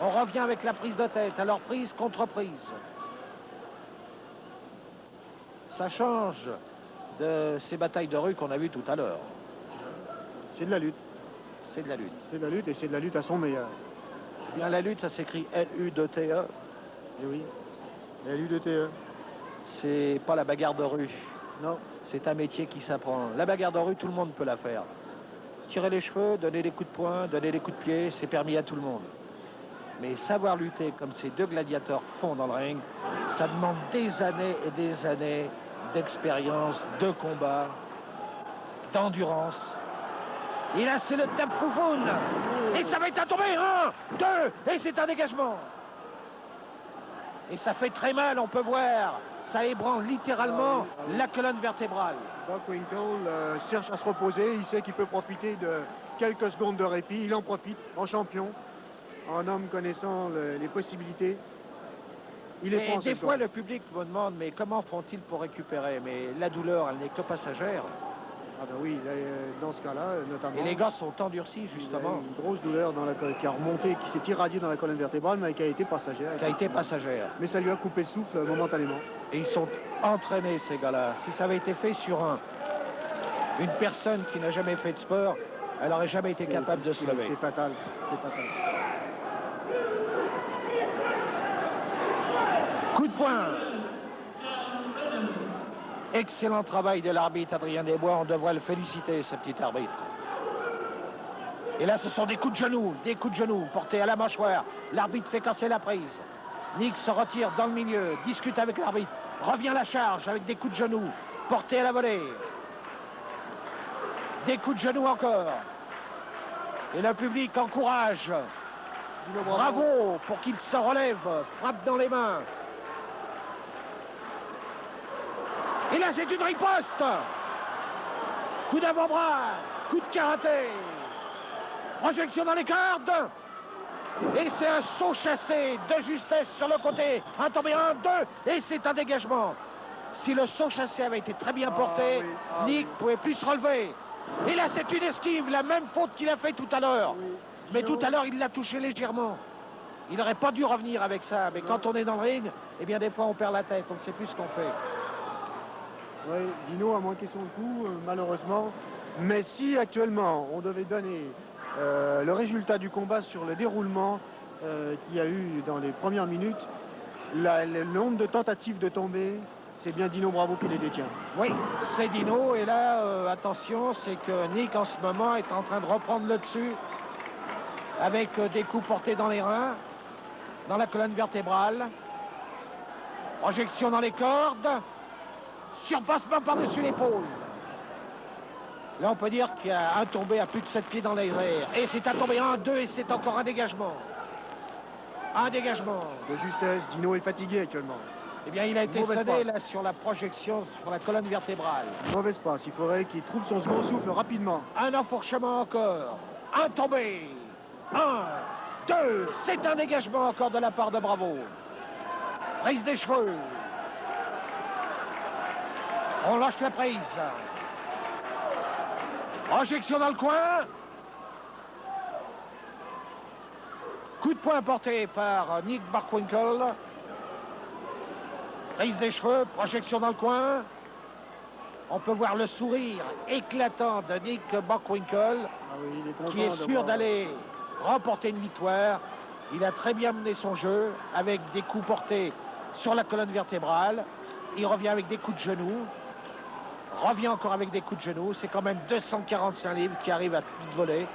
On revient avec la prise de tête, alors prise contre prise. Ça change de ces batailles de rue qu'on a vues tout à l'heure. C'est de la lutte. C'est de la lutte. C'est de la lutte et c'est de la lutte à son meilleur. Bien, la lutte, ça s'écrit L-U-2-T-E. Et oui, L-U-2-T-E. C'est pas la bagarre de rue. Non. C'est un métier qui s'apprend. La bagarre de rue, tout le monde peut la faire. Tirer les cheveux, donner des coups de poing, donner des coups de pied, c'est permis à tout le monde. Mais savoir lutter comme ces deux gladiateurs font dans le ring, ça demande des années et des années d'expérience, de combat, d'endurance. Et là, c'est le tape foufoune. Et ça va être à tomber. 1, 2, et c'est un dégagement. Et ça fait très mal, on peut voir. Ça ébranle littéralement la colonne vertébrale. Bockwinkel cherche à se reposer. Il sait qu'il peut profiter de quelques secondes de répit. Il en profite en champion, en homme connaissant les possibilités. Il est Et des fois, le public me demande, mais comment font-ils pour récupérer? Mais la douleur, elle n'est que passagère. Ah ben oui, dans ce cas-là, notamment. Et les gars sont endurcis, justement. Il y a une grosse douleur dans la colonne, qui a remonté, qui s'est irradiée dans la colonne vertébrale, mais qui a été passagère. Qui a été passagère. Mais ça lui a coupé le souffle momentanément. Et ils sont entraînés, ces gars-là. Si ça avait été fait sur une personne qui n'a jamais fait de sport, elle n'aurait jamais été capable de se lever. C'est fatal. C'est fatal. Coup de poing. Excellent travail de l'arbitre Adrien Desbois. On devrait le féliciter, ce petit arbitre. Et là, ce sont des coups de genoux portés à la mâchoire. L'arbitre fait casser la prise. Nick se retire dans le milieu, discute avec l'arbitre, revient à la charge avec des coups de genoux portés à la volée. Des coups de genoux encore. Et le public encourage. Bravo pour qu'il se relève, frappe dans les mains. Et là, c'est une riposte. Coup d'avant-bras, coup de karaté. Projection dans les cordes. Et c'est un saut chassé de justesse sur le côté. Un tombé, 1, 2, et c'est un dégagement. Si le saut chassé avait été très bien porté, Nick ne pouvait plus se relever. Et là, c'est une esquive, la même faute qu'il a fait tout à l'heure. Mais tout à l'heure, il l'a touché légèrement. Il n'aurait pas dû revenir avec ça. Mais quand on est dans le ring, eh bien, des fois, on perd la tête. On ne sait plus ce qu'on fait. Oui, Dino a manqué son coup, malheureusement. Mais si actuellement, on devait donner le résultat du combat sur le déroulement qu'il y a eu dans les premières minutes, le nombre de tentatives de tomber, c'est bien Dino Bravo qui les détient. Oui, c'est Dino. Et là, attention, c'est que Nick, en ce moment, est en train de reprendre le dessus avec des coups portés dans les reins, dans la colonne vertébrale. Projection dans les cordes. Surpassement par-dessus l'épaule. Là, on peut dire qu'il y a un tombé à plus de 7 pieds dans les airs. Et c'est un tombé 1, 2, et c'est encore un dégagement. Un dégagement. De justesse, Dino est fatigué actuellement. Eh bien, il a été sonné là sur la projection, sur la colonne vertébrale. Mauvaise passe, il faudrait qu'il trouve son second souffle rapidement. Un enfourchement encore. Un tombé. 1, 2, c'est un dégagement encore de la part de Bravo. Prise des cheveux. On lâche la prise. Projection dans le coin. Coup de poing porté par Nick Bockwinkel. Prise des cheveux, projection dans le coin. On peut voir le sourire éclatant de Nick Bockwinkel, qui est sûr d'aller remporter une victoire. Il a très bien mené son jeu avec des coups portés sur la colonne vertébrale. Il revient avec des coups de genoux. Revient encore avec des coups de genoux. C'est quand même 245 livres qui arrivent à toute volée.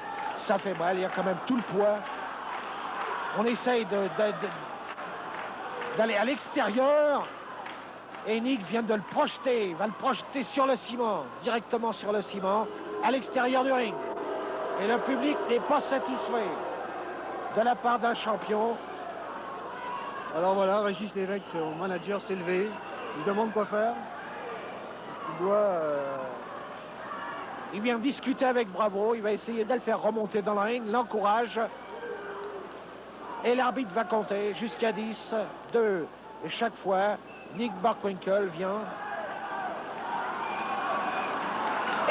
Ça fait mal. Il y a quand même tout le poids. On essaye d'aller à l'extérieur. Et Nick vient de le projeter. Va le projeter sur le ciment. Directement sur le ciment. À l'extérieur du ring. Et le public n'est pas satisfait de la part d'un champion. Alors voilà, Régis Lévesque, son manager, s'est levé. Il demande quoi faire. Il vient discuter avec Bravo, il va essayer de le faire remonter dans le ring, l'encourage. Et l'arbitre va compter jusqu'à 10, 2. Et chaque fois, Nick Bockwinkel vient.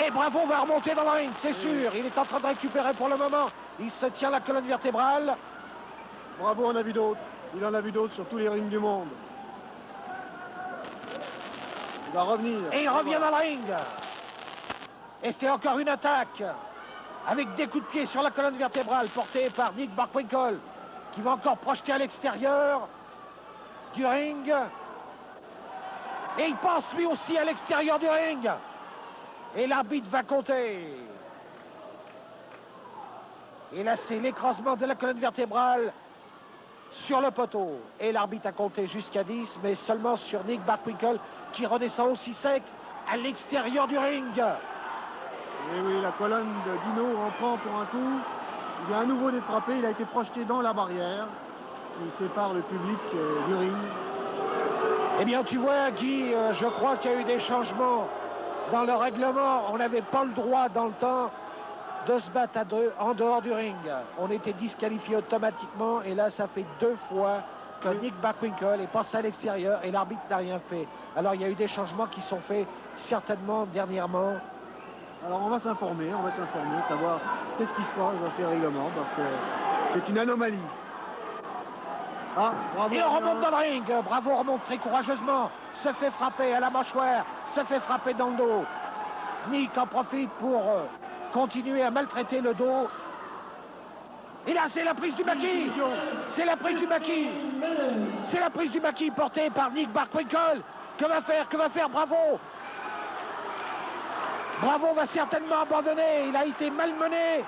Et Bravo va remonter dans le ring, c'est sûr. Il est en train de récupérer pour le moment. Il se tient la colonne vertébrale. Bravo en a vu d'autres. Il en a vu d'autres sur tous les rings du monde. Il va revenir. Et il revient dans le ring. Et c'est encore une attaque avec des coups de pied sur la colonne vertébrale portée par Nick Bockwinkel qui va encore projeter à l'extérieur du ring. Et il passe lui aussi à l'extérieur du ring. Et l'arbitre va compter. Et là, c'est l'écrasement de la colonne vertébrale sur le poteau. Et l'arbitre a compté jusqu'à 10, mais seulement sur Nick Bockwinkel qui redescend aussi sec à l'extérieur du ring. Et oui, la colonne de Dino en prend pour un coup. Il vient à nouveau d'être frappé. Il a été projeté dans la barrière qui sépare le public du ring. Eh bien, tu vois, Guy, je crois qu'il y a eu des changements dans le règlement. On n'avait pas le droit dans le temps de se battre à deux en dehors du ring. On était disqualifié automatiquement et là, ça fait 2 fois que Nick Bockwinkel est passé à l'extérieur et l'arbitre n'a rien fait. Alors, il y a eu des changements qui sont faits certainement dernièrement. Alors, on va s'informer, savoir qu'est-ce qui se passe dans ces règlements parce que c'est une anomalie. Ah, bravo. Et on remonte dans le ring. Bravo remonte très courageusement. Se fait frapper à la mâchoire. Se fait frapper dans le dos. Nick en profite pour continuer à maltraiter le dos. Et là, c'est la prise du maquis. C'est la prise du maquis. C'est la prise du maquis portée par Nick Bockwinkel. Que va faire Bravo? Bravo va certainement abandonner. Il a été malmené.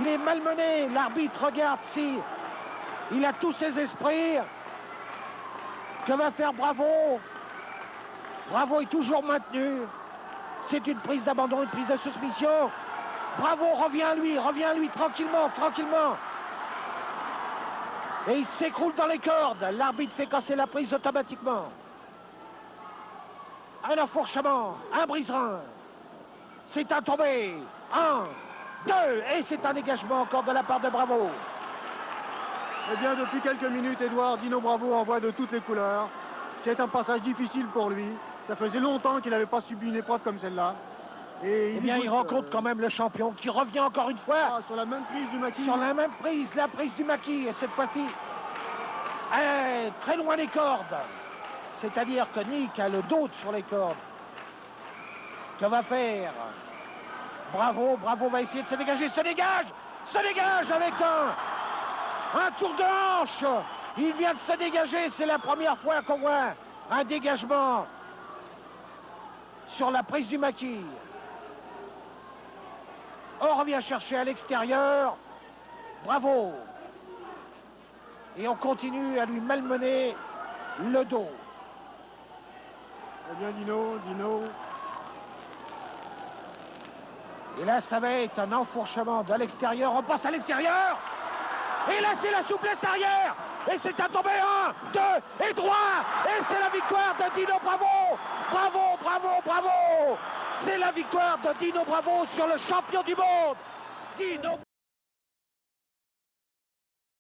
Il est malmené. L'arbitre regarde si il a tous ses esprits. Que va faire Bravo? Bravo est toujours maintenu. C'est une prise d'abandon, une prise de soumission. Bravo revient à lui, tranquillement. Et il s'écroule dans les cordes. L'arbitre fait casser la prise automatiquement. Un enfourchement, un brise-rein. C'est un tombé. 1, 2, et c'est un dégagement encore de la part de Bravo. Eh bien, depuis quelques minutes, Edouard, Dino Bravo envoie de toutes les couleurs. C'est un passage difficile pour lui. Ça faisait longtemps qu'il n'avait pas subi une épreuve comme celle-là. Et il rencontre quand même le champion qui revient encore une fois. Sur la même prise du maquis. Sur la même prise, la prise du maquis. Et cette fois-ci, très loin des cordes. C'est-à-dire que Nick a le dos sur les cordes. Que va faire Bravo va essayer de se dégager. Se dégage avec un tour de hanche. Il vient de se dégager. C'est la première fois qu'on voit un dégagement sur la prise du maquis. On revient chercher à l'extérieur. Bravo. Et on continue à lui malmener le dos. Eh bien, Dino. Et là, ça va être un enfourchement de l'extérieur. On passe à l'extérieur. Et là, c'est la souplesse arrière. Et c'est un tombé. 1, 2 et 3. Et c'est la victoire de Dino Bravo. Bravo. C'est la victoire de Dino Bravo sur le champion du monde. Dino